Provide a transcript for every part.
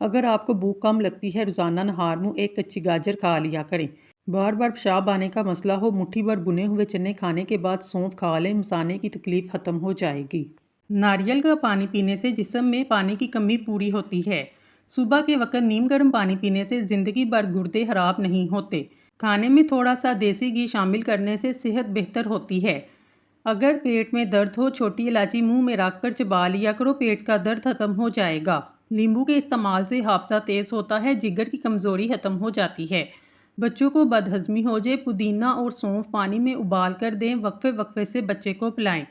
اگر آپ کو بھوک کم لگتی ہے روزانہ نہار منہ ایک کچی گاجر کھا لیا کریں۔ بار بار پیشاب آنے کا مسئلہ ہو مٹھی بھر بنے ہوئے چنے کھانے کے بعد سونف کھا لیں، مثانے کی تکلیف ختم ہو جائے گی۔ ناریل کا پانی پینے سے جسم میں پانی کی کمی پوری ہوتی ہے۔ صبح کے وقت نیم گرم پانی پینے سے زندگی بھر گردے خراب نہیں ہوتے۔ کھانے میں تھوڑا سا دیسی گھی شامل کرنے سے صحت بہتر ہوتی ہے۔ اگر پیٹ میں درد ہو چھوٹی الائچی منہ میں رکھ کر چبا لیا کرو، پیٹ کا درد ختم ہو جائے گا۔ لیمبو کے استعمال سے حافظہ تیز ہوتا ہے، جگر کی کمزوری ختم ہو جاتی ہے۔ بچوں کو بد ہضمی ہو جائے پودینہ اور سونف پانی میں ابال کر دیں، وقفے وقفے سے بچے کو پلائیں۔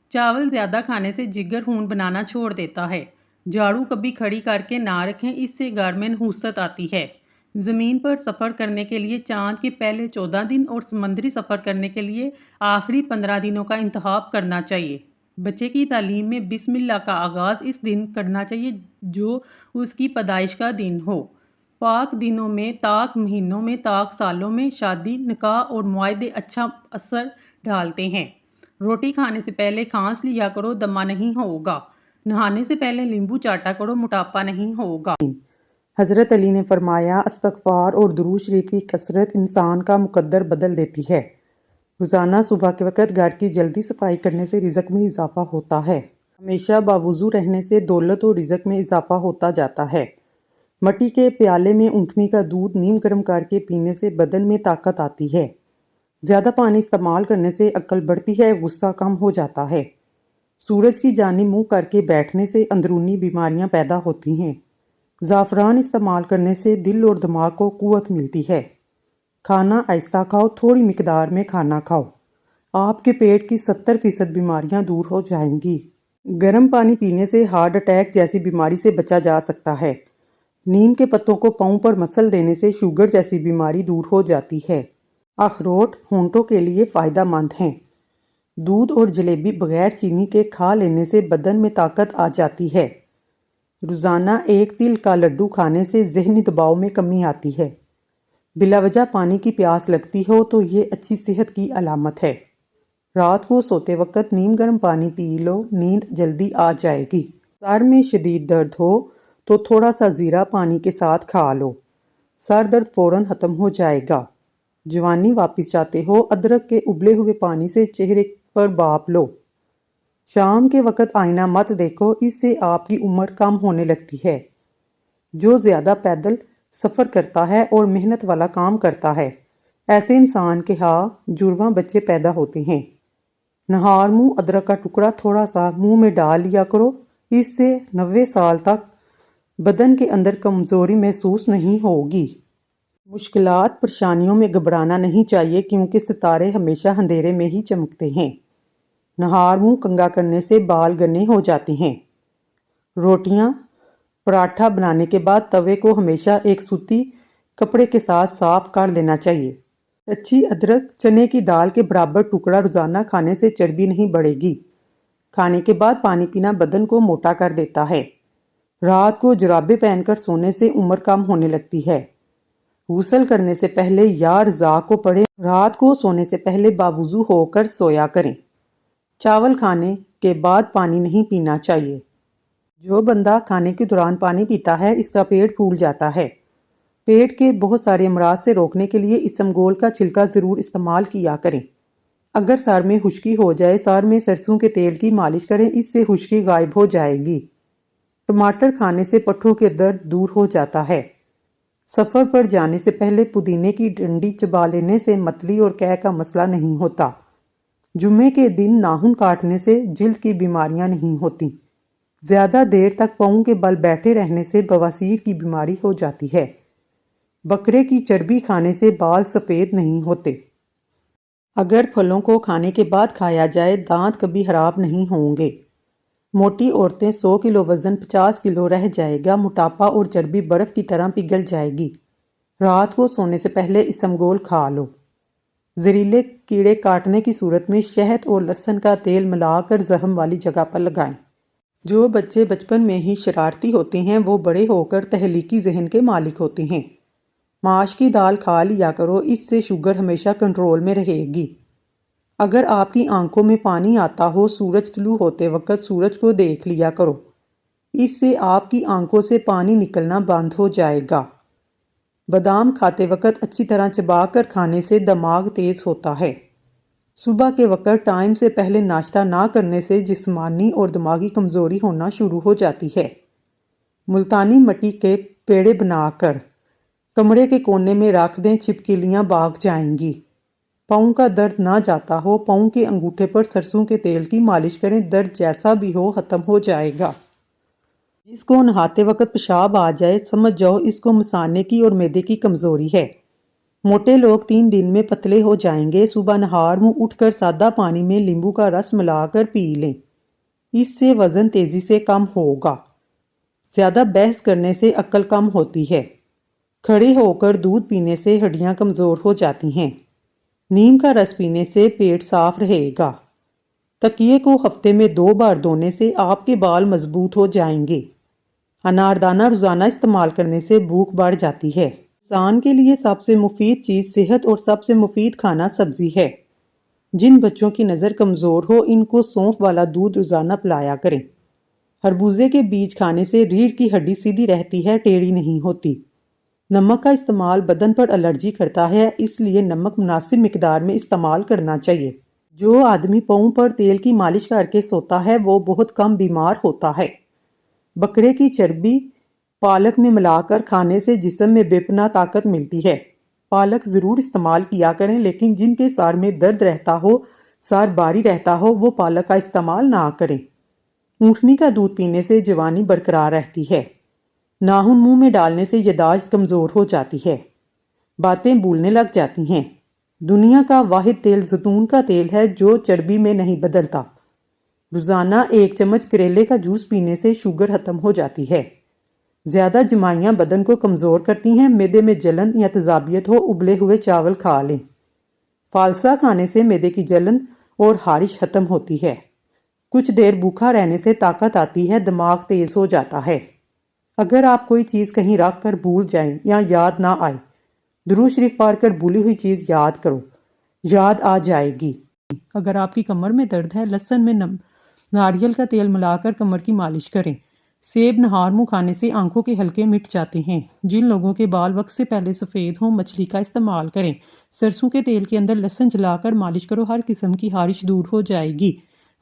چاول زیادہ کھانے سے جگر خون بنانا چھوڑ دیتا ہے۔ جھاڑو کبھی کھڑی کر کے نہ رکھیں، اس سے گھر میں نحوست آتی ہے۔ زمین پر سفر کرنے کے لیے چاند کے پہلے 14 دن اور سمندری سفر کرنے کے لیے آخری 15 دنوں کا انتخاب کرنا چاہیے۔ بچے کی تعلیم میں بسم اللہ کا آغاز اس دن کرنا چاہیے جو اس کی پیدائش کا دن ہو۔ پاک دنوں میں، طاق مہینوں میں، طاق سالوں میں شادی، نکاح اور معاہدے اچھا اثر ڈالتے ہیں۔ روٹی کھانے سے پہلے کھانس لیا کرو، دمہ نہیں ہوگا۔ نہانے سے پہلے لیمبو چاٹا کرو، موٹاپا نہیں ہوگا۔ حضرت علی نے فرمایا، استغفار اور درود شریف کی کثرت انسان کا مقدر بدل دیتی ہے۔ روزانہ صبح کے وقت گھر کی جلدی صفائی کرنے سے رزق میں اضافہ ہوتا ہے۔ ہمیشہ باوضو رہنے سے دولت اور رزق میں اضافہ ہوتا جاتا ہے۔ مٹی کے پیالے میں اونٹنی کا دودھ نیم گرم کر کے پینے سے بدن میں طاقت آتی ہے۔ زیادہ پانی استعمال کرنے سے عقل بڑھتی ہے، غصہ کم ہو جاتا ہے۔ سورج کی جانب منہ کر کے بیٹھنے سے اندرونی بیماریاں پیدا ہوتی ہیں۔ زعفران استعمال کرنے سے دل اور دماغ کو قوت ملتی ہے۔ کھانا آہستہ کھاؤ، تھوڑی مقدار میں کھانا کھاؤ۔ آپ کے پیٹ کی 70% بیماریاں دور ہو جائیں گی۔ گرم پانی پینے سے ہارٹ اٹیک جیسی بیماری سے بچا جا سکتا ہے۔ نیم کے پتوں کو پاؤں پر مسل دینے سے شوگر جیسی بیماری دور ہو جاتی ہے۔ اخروٹ ہونٹوں کے لیے فائدہ مند ہیں۔ دودھ اور جلیبی بغیر چینی کے کھا لینے سے بدن میں طاقت آ جاتی ہے۔ روزانہ ایک تل کا لڈو کھانے سے ذہنی دباؤ میں کمی آتی ہے۔ بلا وجہ پانی کی پیاس لگتی ہو تو یہ اچھی صحت کی علامت ہے۔ رات کو سوتے وقت نیم گرم پانی پی لو، نیند جلدی آ جائے گی۔ سر میں شدید درد ہو تو تھوڑا سا زیرہ پانی کے ساتھ کھا لو، سر درد فوراً ختم ہو جائے گا۔ جوانی واپس چاہتے ہو، ادرک کے ابلے ہوئے پانی سے چہرے پر بھاپ لو۔ شام کے وقت آئینہ مت دیکھو، اس سے آپ کی عمر کم ہونے لگتی ہے۔ جو زیادہ پیدل سفر کرتا ہے اور محنت والا کام کرتا ہے، ایسے انسان کے ہاں جرواں بچے پیدا ہوتے ہیں۔ نہار منہ ادرک کا ٹکڑا تھوڑا سا منہ میں ڈال لیا کرو، اس سے 90 سال تک بدن کے اندر کمزوری محسوس نہیں ہوگی۔ مشکلات پریشانیوں میں گھبرانا نہیں چاہیے کیونکہ ستارے ہمیشہ اندھیرے میں ہی چمکتے ہیں۔ نہار منہ کنگھا کرنے سے بال گنے ہو جاتے ہیں۔ روٹیاں پراٹھا بنانے کے بعد توے کو ہمیشہ ایک سوتی کپڑے کے ساتھ صاف کر لینا چاہیے۔ کچی ادرک چنے کی دال کے برابر ٹکڑا روزانہ کھانے سے چربی نہیں بڑھے گی۔ کھانے کے بعد پانی پینا بدن کو موٹا کر دیتا ہے۔ رات کو جرابیں پہن کر سونے سے عمر کم ہونے لگتی ہے۔ غسل کرنے سے پہلے یا رضا کو پڑھیں۔ رات کو سونے سے پہلے باوضو ہو کر سویا کریں۔ چاول کھانے کے بعد پانی نہیں پینا چاہیے۔ جو بندہ کھانے کے دوران پانی پیتا ہے اس کا پیٹ پھول جاتا ہے۔ پیٹ کے بہت سارے امراض سے روکنے کے لیے اسمگول کا چھلکا ضرور استعمال کیا کریں۔ اگر سر میں خشکی ہو جائے، سر میں سرسوں کے تیل کی مالش کریں، اس سے خشکی غائب ہو جائے گی۔ ٹماٹر کھانے سے پٹھوں کے درد دور ہو جاتا ہے۔ سفر پر جانے سے پہلے پودینے کی ڈنڈی چبا لینے سے متلی اور قے کا مسئلہ نہیں ہوتا۔ جمعے کے دن ناخن کاٹنے سے جلد کی بیماریاں نہیں ہوتی۔ زیادہ دیر تک پاؤں کے بل بیٹھے رہنے سے بواسیر کی بیماری ہو جاتی ہے۔ بکرے کی چربی کھانے سے بال سفید نہیں ہوتے۔ اگر پھلوں کو کھانے کے بعد کھایا جائے، دانت کبھی خراب نہیں ہوں گے۔ موٹی عورتیں 100 کلو وزن 50 کلو رہ جائے گا۔ موٹاپا اور چربی برف کی طرح پگھل جائے گی۔ رات کو سونے سے پہلے اسمگول کھا لو۔ زہریلے کیڑے کاٹنے کی صورت میں شہد اور لہسن کا تیل ملا کر زخم والی جگہ پر لگائیں۔ جو بچے بچپن میں ہی شرارتی ہوتے ہیں وہ بڑے ہو کر تخلیقی ذہن کے مالک ہوتے ہیں۔ ماش کی دال کھا لیا کرو، اس سے شوگر ہمیشہ کنٹرول میں رہے گی۔ اگر آپ کی آنکھوں میں پانی آتا ہو، سورج طلوع ہوتے وقت سورج کو دیکھ لیا کرو۔ اس سے آپ کی آنکھوں سے پانی نکلنا بند ہو جائے گا۔ بادام کھاتے وقت اچھی طرح چبا کر کھانے سے دماغ تیز ہوتا ہے۔ صبح کے وقت ٹائم سے پہلے ناشتہ نہ کرنے سے جسمانی اور دماغی کمزوری ہونا شروع ہو جاتی ہے۔ ملتانی مٹی کے پیڑے بنا کر کمرے کے کونے میں رکھ دیں، چھپکلیاں بھاگ جائیں گی۔ پاؤں کا درد نہ جاتا ہو، پاؤں کے انگوٹھے پر سرسوں کے تیل کی مالش کریں، درد جیسا بھی ہو ختم ہو جائے گا۔ جس کو نہاتے وقت پیشاب آ جائے، سمجھ جاؤ اس کو مثانے کی اور معدے کی کمزوری ہے۔ موٹے لوگ 3 دن میں پتلے ہو جائیں گے۔ صبح نہار منہ اٹھ کر سادہ پانی میں لیمبو کا رس ملا کر پی لیں، اس سے وزن تیزی سے کم ہوگا۔ زیادہ بحث کرنے سے عقل کم ہوتی ہے۔ کھڑے ہو کر دودھ پینے سے ہڈیاں کمزور ہو جاتی ہیں۔ نیم کا رس پینے سے پیٹ صاف رہے گا۔ تکیے کو ہفتے میں 2 بار دھونے سے آپ کے بال مضبوط ہو جائیں گے۔ اناردانہ روزانہ استعمال کرنے سے بھوک بڑھ جاتی ہے۔ انسان کے لیے سب سے مفید چیز صحت اور سب سے مفید کھانا سبزی ہے۔ جن بچوں کی نظر کمزور ہو، ان کو سونف والا دودھ روزانہ پلایا کریں۔ خربوزے کے بیج کھانے سے ریڑھ کی ہڈی سیدھی رہتی ہے، ٹیڑھی نہیں ہوتی۔ نمک کا استعمال بدن پر الرجی کرتا ہے، اس لیے نمک مناسب مقدار میں استعمال کرنا چاہیے۔ جو آدمی پاؤں پر تیل کی مالش کر کے سوتا ہے وہ بہت کم بیمار ہوتا ہے۔ بکرے کی چربی پالک میں ملا کر کھانے سے جسم میں بے پناہ طاقت ملتی ہے۔ پالک ضرور استعمال کیا کریں، لیکن جن کے سر میں درد رہتا ہو، سر بھاری رہتا ہو، وہ پالک کا استعمال نہ کریں۔ اونٹنی کا دودھ پینے سے جوانی برقرار رہتی ہے۔ ناخن منہ میں ڈالنے سے یادداشت کمزور ہو جاتی ہے، باتیں بھولنے لگ جاتی ہیں۔ دنیا کا واحد تیل زیتون کا تیل ہے جو چربی میں نہیں بدلتا۔ روزانہ 1 چمچ کریلے کا جوس پینے سے شوگر ختم ہو جاتی ہے۔ زیادہ جمائیاں بدن کو کمزور کرتی ہیں۔ معدے میں جلن یا تیزابیت ہو، ابلے ہوئے چاول کھا لیں۔ فالسا کھانے سے معدے کی جلن اور خارش ختم ہوتی ہے۔ کچھ دیر بھوکا رہنے سے طاقت آتی ہے، دماغ تیز ہو جاتا ہے۔ اگر آپ کوئی چیز کہیں رکھ کر بھول جائیں یا یاد نہ آئے، درود شریف پڑھ کر بھولی ہوئی چیز یاد کرو، یاد آ جائے گی۔ اگر آپ کی کمر میں درد ہے، لہسن میں ناریل کا تیل ملا کر کمر کی مالش کریں۔ سیب نہار منہ کھانے سے آنکھوں کے حلقے مٹ جاتے ہیں۔ جن لوگوں کے بال وقت سے پہلے سفید ہوں، مچھلی کا استعمال کریں۔ سرسوں کے تیل کے اندر لہسن جلا کر مالش کرو، ہر قسم کی خارش دور ہو جائے گی۔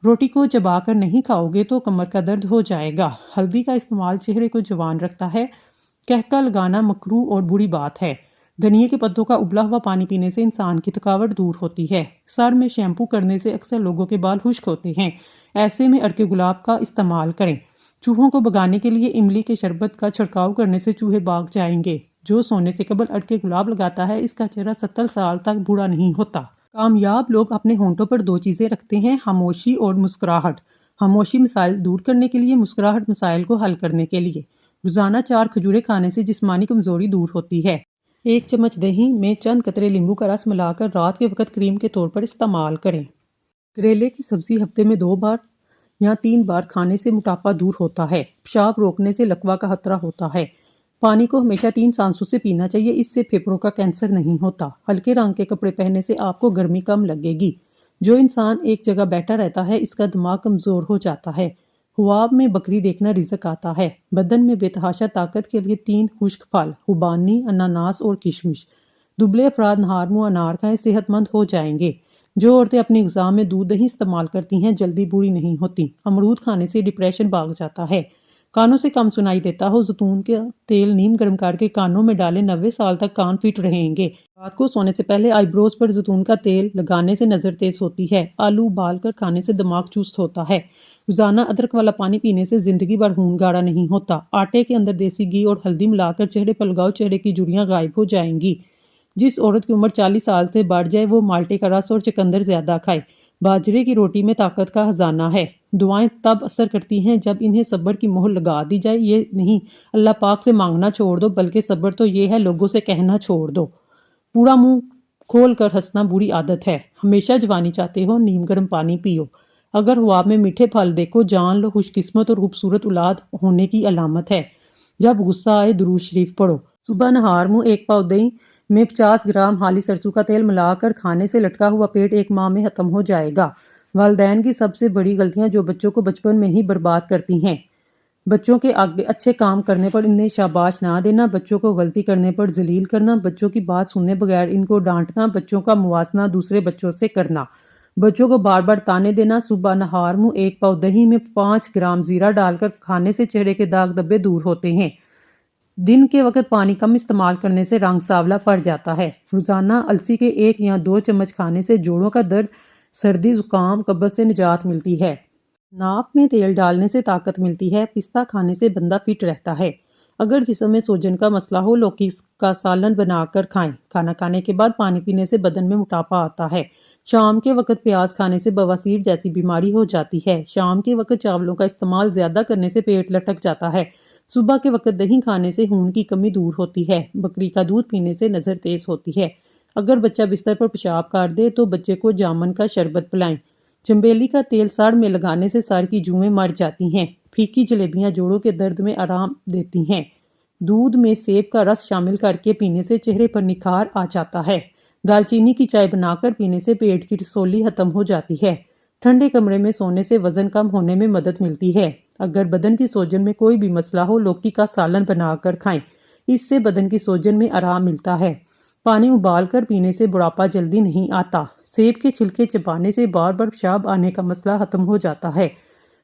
روٹی کو چبا کر نہیں کھاؤ گے تو کمر کا درد ہو جائے گا۔ ہلدی کا استعمال چہرے کو جوان رکھتا ہے۔ کہکہ لگانا مکروہ اور بری بات ہے۔ دھنیا کے پتوں کا ابلا ہوا پانی پینے سے انسان کی تھکاوٹ دور ہوتی ہے۔ سر میں شیمپو کرنے سے اکثر لوگوں کے بال خشک ہوتے ہیں، ایسے میں عرق گلاب کا استعمال کریں۔ چوہوں کو بھگانے کے لیے املی کے شربت کا چھڑکاؤ کرنے سے چوہے بھاگ جائیں گے۔ جو سونے سے قبل عرق گلاب لگاتا ہے، اس کا چہرہ 70 سال تک بوڑھا نہیں ہوتا۔ کامیاب لوگ اپنے ہونٹوں پر 2 چیزیں رکھتے ہیں، خاموشی اور مسکراہٹ۔ خاموشی مسائل دور کرنے کے لیے، مسکراہٹ مسائل کو حل کرنے کے لیے۔ روزانہ 4 کھجوریں کھانے سے جسمانی کمزوری دور ہوتی ہے۔ 1 چمچ دہی میں چند قطرے لیمبو کا رس ملا کر رات کے وقت کریم کے طور پر استعمال کریں۔ کریلے کی سبزی ہفتے میں 2 بار یا 3 بار کھانے سے موٹاپا دور ہوتا ہے۔ پیشاب روکنے سے لکوہ کا خطرہ ہوتا ہے۔ پانی کو ہمیشہ 3 سانسوں سے پینا چاہیے، اس سے پھیپھڑوں کا کینسر نہیں ہوتا۔ ہلکے رنگ کے کپڑے پہننے سے آپ کو گرمی کم لگے گی۔ جو انسان ایک جگہ بیٹھا رہتا ہے، اس کا دماغ کمزور ہو جاتا ہے۔ خواب میں بکری دیکھنا رزق آتا ہے۔ بدن میں بے تحاشا طاقت کے لیے 3 خشک پھل، خوبانی، اناناس اور کشمش۔ دبلے افراد نہار منہ انار کھائیں، صحت مند ہو جائیں گے۔ جو عورتیں اپنی غذا میں دودھ دہی استعمال کرتی ہیں، جلدی بوڑھی نہیں ہوتی۔ امرود کھانے سے ڈپریشن بھاگ جاتا ہے۔ کانوں سے کم سنائی دیتا ہو، زیتون کا تیل نیم گرم کر کے کانوں میں ڈالیں، 90 سال تک کان فٹ رہیں گے۔ رات کو سونے سے پہلے آئی بروز پر زیتون کا تیل لگانے سے نظر تیز ہوتی ہے۔ آلو ابال کر کھانے سے دماغ چست ہوتا ہے۔ روزانہ ادرک والا پانی پینے سے زندگی بھر خون گاڑھا نہیں ہوتا۔ آٹے کے اندر دیسی گھی اور ہلدی ملا کر چہرے پر لگاؤ، چہرے کی جھریاں غائب ہو جائیں گی۔ جس عورت کی عمر 40 سال سے بڑھ جائے، وہ مالٹے کا رس اور چقندر زیادہ کھائے۔ باجرے کی روٹی میں طاقت کا خزانہ ہے۔ دعائیں تب اثر کرتی ہیں جب انہیں صبر کی مہر لگا دی جائے۔ یہ نہیں اللہ پاک سے مانگنا چھوڑ دو، بلکہ صبر تو یہ ہے لوگوں سے کہنا چھوڑ دو۔ پورا منہ کھول کر ہنسنا بری عادت ہے۔ ہمیشہ جوانی چاہتے ہو، نیم گرم پانی پیو۔ اگر خواب میں میٹھے پھل دیکھو، جان لو خوش قسمت اور خوبصورت اولاد ہونے کی علامت ہے۔ جب غصہ آئے درود شریف پڑھو۔ صبح نہار منہ 1 پاؤ دہی میں 50 گرام خالی سرسوں کا تیل ملا کر کھانے سے لٹکا ہوا پیٹ 1 ماہ میں ختم ہو جائے گا۔ والدین کی سب سے بڑی غلطیاں جو بچوں کو بچپن میں ہی برباد کرتی ہیں: بچوں کے آگے اچھے کام کرنے پر انہیں شاباش نہ دینا، بچوں کو غلطی کرنے پر ذلیل کرنا، بچوں کی بات سننے بغیر ان کو ڈانٹنا، بچوں کا موازنہ دوسرے بچوں سے کرنا، بچوں کو بار بار تانے دینا، صبح نہار منہ 1 پاؤ دہی میں 5 گرام زیرہ ڈال کر کھانے سے چہرے کے داغ دھبے دور ہوتے ہیں۔ دن کے وقت پانی کم استعمال کرنے سے رنگ سانولا پڑ جاتا ہے۔ روزانہ السی کے 1 یا 2 چمچ کھانے سے جوڑوں کا درد، سردی، زکام، قبض سے نجات ملتی ہے۔ ناف میں تیل ڈالنے سے طاقت ملتی ہے۔ پستہ کھانے سے بندہ فٹ رہتا ہے۔ اگر جسم میں سوجن کا مسئلہ ہو، لوکی کا سالن بنا کر کھائیں۔ کھانا کھانے کے بعد پانی پینے سے بدن میں موٹاپا آتا ہے۔ شام کے وقت پیاز کھانے سے بواسیر جیسی بیماری ہو جاتی ہے۔ شام کے وقت چاولوں کا استعمال زیادہ کرنے سے پیٹ لٹک جاتا ہے۔ صبح کے وقت دہی کھانے سے خون کی کمی دور ہوتی ہے۔ بکری کا دودھ پینے سے نظر تیز ہوتی ہے۔ اگر بچہ بستر پر پیشاب کر دے تو بچے کو جامن کا شربت پلائیں۔ چنبیلی کا تیل سر میں لگانے سے سر کی جوئیں مر جاتی ہیں۔ پھیکی جلیبیاں جوڑوں کے درد میں آرام دیتی ہیں۔ دودھ میں سیب کا رس شامل کر کے پینے سے چہرے پر نکھار آ جاتا ہے۔ دال چینی کی چائے بنا کر پینے سے پیٹ کی رسولی ختم ہو جاتی ہے۔ ٹھنڈے کمرے میں سونے سے وزن کم ہونے میں مدد ملتی ہے۔ اگر بدن کی سوجن میں کوئی بھی مسئلہ ہو، لوکی کا سالن بنا کر کھائیں۔ اس سے بدن کی سوجن میں آرام ملتا ہے۔ پانی ابال کر پینے سے بڑھاپا جلدی نہیں آتا۔ سیب کے چھلکے چبانے سے بار بار پیشاب آنے کا مسئلہ ختم ہو جاتا ہے۔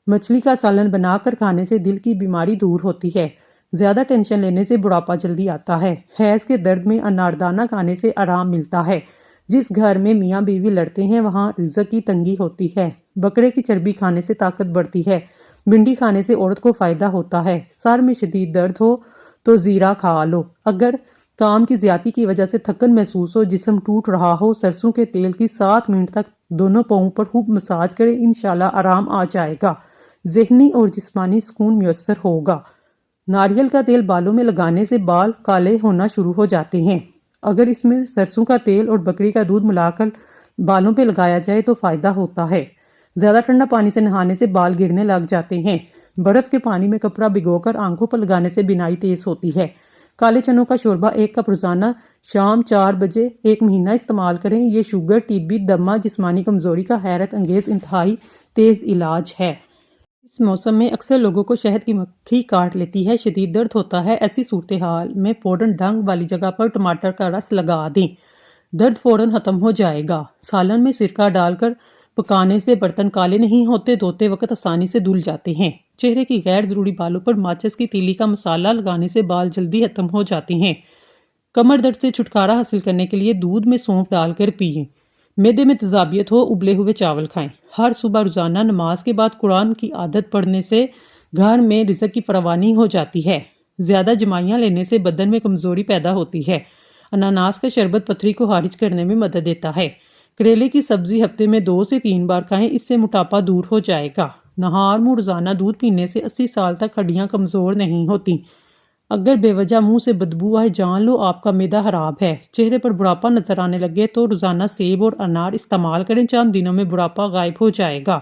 مچھلی کا سالن بنا کر کھانے سے دل کی بیماری دور ہوتی ہے۔ زیادہ ٹینشن لینے سے بڑھاپا جلدی آتا ہے۔ حیض کے درد میں اناردانہ کھانے سے آرام ملتا ہے۔ جس گھر میں میاں بیوی لڑتے ہیں وہاں رزق کی تنگی ہوتی ہے۔ بکرے کی چربی کھانے سے طاقت بڑھتی ہے۔ بھنڈی کھانے سے عورت کو فائدہ ہوتا ہے۔ سر میں شدید درد ہو تو زیرہ کھا لو۔ اگر کام کی زیادتی کی وجہ سے تھکن محسوس ہو، جسم ٹوٹ رہا ہو، سرسوں کے تیل کی 7 منٹ تک دونوں پاؤں پر خوب مساج کریں، انشاءاللہ آرام آ جائے گا۔ ذہنی اور جسمانی سکون میسر ہوگا۔ ناریل کا تیل بالوں میں لگانے سے بال کالے ہونا شروع ہو جاتے ہیں۔ اگر اس میں سرسوں کا تیل اور بکری کا دودھ ملا کر بالوں پہ لگایا جائے تو فائدہ ہوتا ہے۔ زیادہ ٹھنڈا پانی سے نہانے سے بال گرنے لگ جاتے ہیں۔ برف کے پانی میں کپڑا بھگو کر آنکھوں پر لگانے سے بینائی تیز ہوتی ہے۔ کالے چنوں کا شوربہ 1 کپ روزانہ شام 4 بجے 1 مہینہ استعمال کریں۔ یہ شوگر، ٹی بی، دمہ، جسمانی کمزوری کا حیرت انگیز انتہائی تیز علاج ہے۔ اس موسم میں اکثر لوگوں کو شہد کی مکھی کاٹ لیتی ہے، شدید درد ہوتا ہے۔ ایسی صورتحال میں فوراً ڈنگ والی جگہ پر ٹماٹر کا رس لگا دیں، درد فوراً ختم ہو جائے گا۔ سالن میں سرکہ ڈال کر پکانے سے برتن کالے نہیں ہوتے، دھوتے وقت آسانی سے دھل جاتے ہیں۔ چہرے کی غیر ضروری بالوں پر ماچس کی تیلی کا مسالہ لگانے سے بال جلدی ختم ہو جاتے ہیں۔ کمر درد سے چھٹکارا حاصل کرنے کے لیے دودھ میں سونف ڈال کر پئیں۔ معدے میں تذابیت ہو، ابلے ہوئے چاول کھائیں۔ ہر صبح روزانہ نماز کے بعد قرآن کی عادت پڑھنے سے گھر میں رزق کی فراوانی ہو جاتی ہے۔ زیادہ جمائیاں لینے سے بدن میں کمزوری پیدا ہوتی ہے۔ اناناس کا شربت پتھری کو خارج کرنے میں مدد دیتا ہے۔ کریلے کی سبزی ہفتے میں 2 سے 3 بار کھائیں، اس سے موٹاپا دور ہو جائے گا۔ نہار منہ روزانہ دودھ پینے سے 80 سال تک ہڈیاں کمزور نہیں ہوتی۔ اگر بے وجہ منہ سے بدبو آئے، جان لو آپ کا معدہ خراب ہے۔ چہرے پر بڑھاپا نظر آنے لگے تو روزانہ سیب اور انار استعمال کریں، چند دنوں میں بڑھاپا غائب ہو جائے گا۔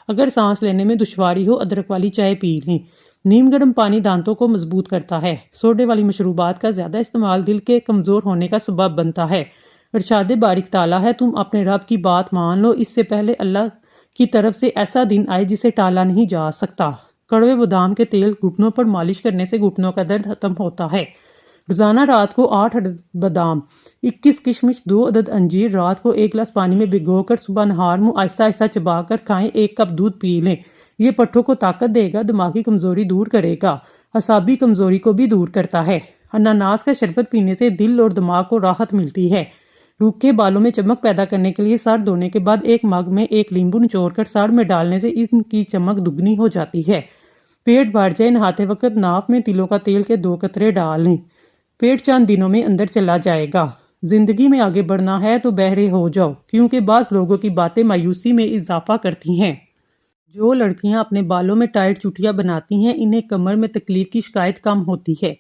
اگر سانس لینے میں دشواری ہو، ادرک والی چائے پی لیں۔ نیم گرم پانی دانتوں کو مضبوط کرتا ہے۔ سوڈے والی مشروبات کا زیادہ استعمال دل کے کمزور ہونے کا سبب بنتا ہے۔ ارشاد باریک تعالیٰ ہے، تم اپنے رب کی بات مان لو، اس سے پہلے اللہ کی طرف سے ایسا دن آئے جسے ٹالا نہیں جا سکتا۔ کڑوے بادام کے تیل گھٹنوں پر مالش کرنے سے گھٹنوں کا درد ختم ہوتا ہے۔ روزانہ رات کو 8 عدد بادام، 21 کشمش، 2 عدد انجیر رات کو 1 گلاس پانی میں بھگو کر صبح نہار منہ آہستہ آہستہ چبا کر کھائیں، 1 کپ دودھ پی لیں۔ یہ پٹھوں کو طاقت دے گا، دماغی کمزوری دور کرے گا، اعصابی کمزوری کو بھی دور کرتا ہے۔ اناناس کا شربت پینے سے دل اور دماغ کو راحت ملتی ہے۔ روکھے بالوں میں چمک پیدا کرنے کے لیے سر دھونے کے بعد 1 مگ میں 1 لیمبو نچوڑ کر سر میں ڈالنے سے ان کی چمک دگنی ہو جاتی ہے۔ پیٹ بھر جائے، نہاتے وقت ناف میں تلوں کا تیل کے 2 قطرے ڈال لیں۔ پیٹ چند دنوں میں اندر چلا جائے گا۔ زندگی میں آگے بڑھنا ہے تو بہرے ہو جاؤ، کیونکہ بعض لوگوں کی باتیں مایوسی میں اضافہ کرتی ہیں۔ جو لڑکیاں اپنے بالوں میں ٹائٹ چوٹیاں بناتی ہیں، انہیں کمر میں تکلیف کی شکایت کم ہوتی ہے۔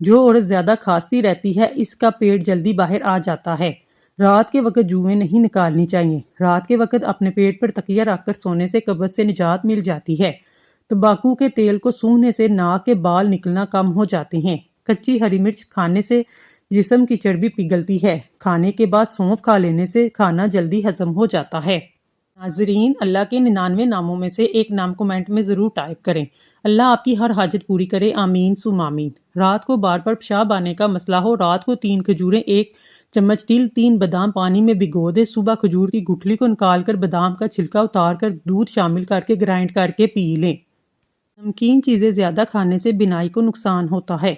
جو عورت زیادہ کھانستی رہتی ہے، اس کا پیٹ جلدی باہر آ جاتا ہے۔ رات کے وقت جوئیں نہیں نکالنی چاہیے۔ رات کے وقت اپنے پیٹ پر تکیہ رکھ کر سونے سے قبض سے نجات مل جاتی ہے۔ تمباکو کے تیل کو سونگھنے سے ناک کے بال نکلنا کم ہو جاتے ہیں۔ کچی ہری مرچ کھانے سے جسم کی چربی پگھلتی ہے۔ کھانے کے بعد سونف کھا لینے سے کھانا جلدی ہضم ہو جاتا ہے۔ ناظرین، اللہ کے 99 ناموں میں سے ایک نام کمنٹ میں ضرور ٹائپ کریں۔ اللہ آپ کی ہر حاجت پوری کرے، آمین سم آمین۔ رات کو بار بار پیشاب آنے کا مسئلہ ہو، رات کو 3 کھجوریں، 1 چمچ تل، 3 بادام پانی میں بھگو دے، صبح کھجور کی گٹھلی کو نکال کر بادام کا چھلکا اتار کر دودھ شامل کر کے گرائنڈ کر کے پی لیں۔ نمکین چیزیں زیادہ کھانے سے بینائی کو نقصان ہوتا ہے۔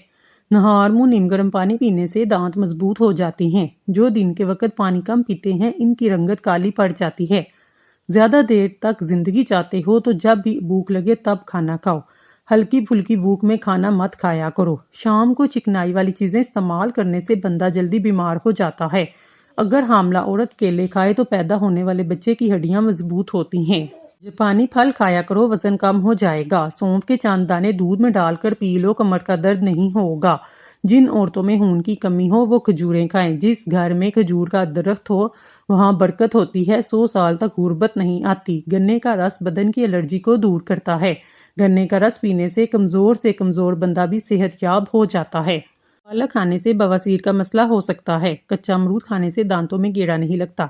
نہار منہ نیم گرم پانی پینے سے دانت مضبوط ہو جاتے ہیں۔ جو دن کے وقت پانی کم پیتے ہیں ان کی رنگت کالی پڑ جاتی ہے۔ زیادہ دیر تک زندگی چاہتے ہو تو جب بھی بھوک لگے تب کھانا کھاؤ۔ ہلکی پھلکی بھوک میں کھانا مت کھایا کرو۔ شام کو چکنائی والی چیزیں استعمال کرنے سے بندہ جلدی بیمار ہو جاتا ہے۔ اگر حاملہ عورت کیلے کھائے تو پیدا ہونے والے بچے کی ہڈیاں مضبوط ہوتی ہیں۔ جاپانی پھل کھایا کرو، وزن کم ہو جائے گا۔ سونف کے چند دانے دودھ میں ڈال کر پی لو، کمر کا درد نہیں ہوگا۔ جن عورتوں میں خون کی کمی ہو وہ کھجوریں کھائیں۔ جس گھر میں کھجور کا درخت ہو وہاں برکت ہوتی ہے، 100 سال تک غربت نہیں آتی۔ گنے کا رس بدن کی الرجی کو دور کرتا ہے۔ گنے کا رس پینے سے کمزور بندہ بھی صحت یاب ہو جاتا ہے۔ پالک کھانے سے بواسیر کا مسئلہ ہو سکتا ہے۔ کچا امرود کھانے سے دانتوں میں کیڑا نہیں لگتا۔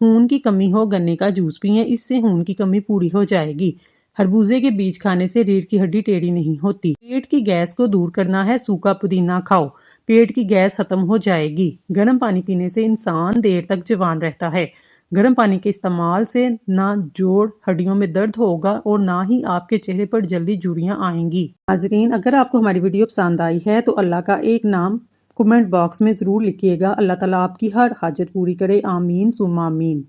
خون کی کمی ہو گنے کا جوس پئیں، اس سے خون کی کمی پوری ہو جائے گی۔ خربوزے کے بیج کھانے سے ریڑھ کی ہڈی ٹیڑھی نہیں ہوتی۔ پیٹ کی گیس کو دور کرنا ہے، سوکھا پودینہ کھاؤ، پیٹ کی گیس ختم ہو جائے گی۔ گرم پانی پینے سے انسان دیر تک جوان رہتا ہے۔ گرم پانی کے استعمال سے نہ جوڑ ہڈیوں میں درد ہوگا اور نہ ہی آپ کے چہرے پر جلدی جھریاں آئیں گی۔ ناظرین، اگر آپ کو ہماری ویڈیو پسند آئی ہے تو اللہ کا ایک نام کمنٹ باکس میں ضرور لکھیے گا۔ اللہ تعالیٰ آپ کی ہر حاجت پوری کرے، آمین سم آمین۔